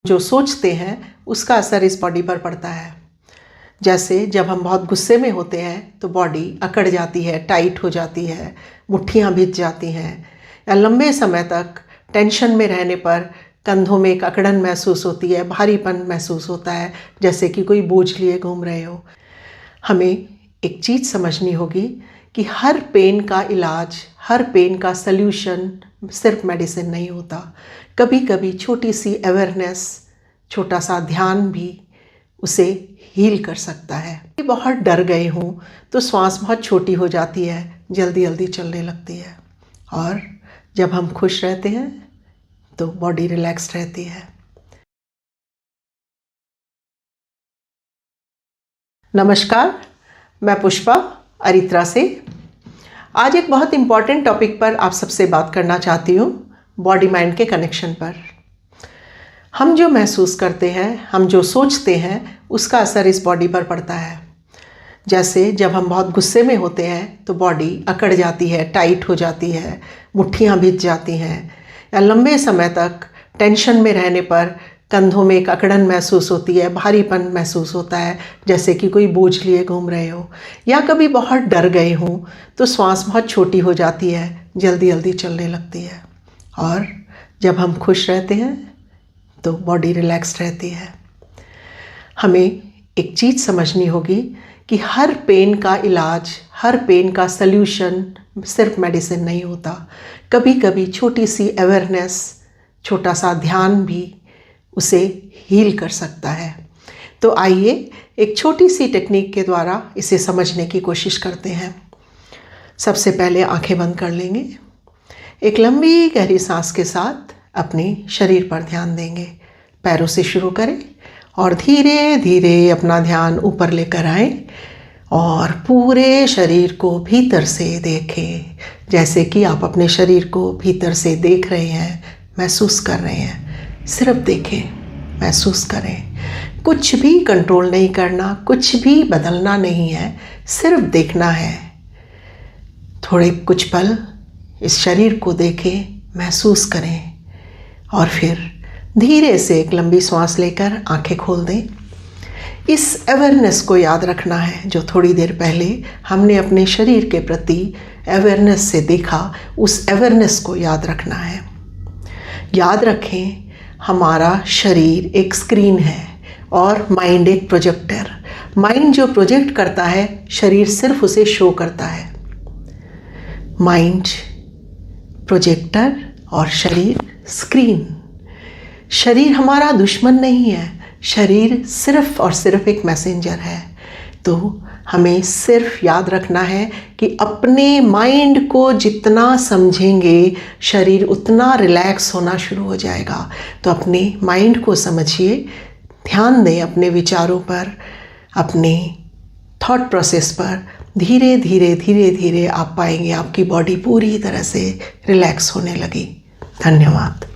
जो सोचते हैं उसका असर इस बॉडी पर पड़ता है। जैसे जब हम बहुत गुस्से में होते हैं तो बॉडी अकड़ जाती है, टाइट हो जाती है, मुट्ठियाँ भींच जाती हैं, या लंबे समय तक टेंशन में रहने पर कंधों में एक अकड़न महसूस होती है, भारीपन महसूस होता है, जैसे कि कोई बोझ लिए घूम रहे हो। हमें एक चीज़ समझनी होगी कि हर पेन का इलाज, हर पेन का सल्यूशन सिर्फ मेडिसिन नहीं होता। कभी कभी छोटी सी अवेयरनेस, छोटा सा ध्यान भी उसे हील कर सकता है। बहुत डर गए हों तो सांस बहुत छोटी हो जाती है, जल्दी जल्दी चलने लगती है, और जब हम खुश रहते हैं तो बॉडी रिलैक्स रहती है। नमस्कार, मैं पुष्पा अरित्रा से आज एक बहुत इम्पॉर्टेंट टॉपिक पर आप सबसे बात करना चाहती हूँ, बॉडी माइंड के कनेक्शन पर। हम जो महसूस करते हैं, हम जो सोचते हैं, उसका असर इस बॉडी पर पड़ता है। जैसे जब हम बहुत गुस्से में होते हैं तो बॉडी अकड़ जाती है, टाइट हो जाती है, मुट्ठियाँ भींच जाती हैं, या लंबे समय तक टेंशन में रहने पर कंधों में एक अकड़न महसूस होती है, भारीपन महसूस होता है, जैसे कि कोई बोझ लिए घूम रहे हो। या कभी बहुत डर गए हों तो सांस बहुत छोटी हो जाती है, जल्दी जल्दी चलने लगती है, और जब हम खुश रहते हैं तो बॉडी रिलैक्स रहती है। हमें एक चीज़ समझनी होगी कि हर पेन का इलाज, हर पेन का सल्यूशन सिर्फ मेडिसिन नहीं होता। कभी कभी छोटी सी अवेयरनेस, छोटा सा ध्यान भी उसे हील कर सकता है। तो आइए एक छोटी सी टेक्निक के द्वारा इसे समझने की कोशिश करते हैं। सबसे पहले आंखें बंद कर लेंगे। एक लंबी गहरी सांस के साथ अपने शरीर पर ध्यान देंगे। पैरों से शुरू करें और धीरे धीरे अपना ध्यान ऊपर लेकर आएं और पूरे शरीर को भीतर से देखें, जैसे कि आप अपने शरीर को भीतर से देख रहे हैं, महसूस कर रहे हैं। सिर्फ देखें, महसूस करें। कुछ भी कंट्रोल नहीं करना, कुछ भी बदलना नहीं है, सिर्फ देखना है। थोड़े कुछ पल इस शरीर को देखें, महसूस करें, और फिर धीरे से एक लंबी सांस लेकर आंखें खोल दें। इस अवेयरनेस को याद रखना है जो थोड़ी देर पहले हमने अपने शरीर के प्रति अवेयरनेस से देखा, उस अवेयरनेस को याद रखना है। याद रखें, हमारा शरीर एक स्क्रीन है और माइंड एक प्रोजेक्टर। माइंड जो प्रोजेक्ट करता है, शरीर सिर्फ उसे शो करता है। माइंड प्रोजेक्टर और शरीर स्क्रीन। शरीर हमारा दुश्मन नहीं है, शरीर सिर्फ और सिर्फ एक मैसेंजर है। तो हमें सिर्फ याद रखना है कि अपने माइंड को जितना समझेंगे, शरीर उतना रिलैक्स होना शुरू हो जाएगा। तो अपने माइंड को समझिए, ध्यान दें अपने विचारों पर, अपने थॉट प्रोसेस पर। धीरे धीरे धीरे धीरे आप पाएंगे आपकी बॉडी पूरी तरह से रिलैक्स होने लगी। धन्यवाद।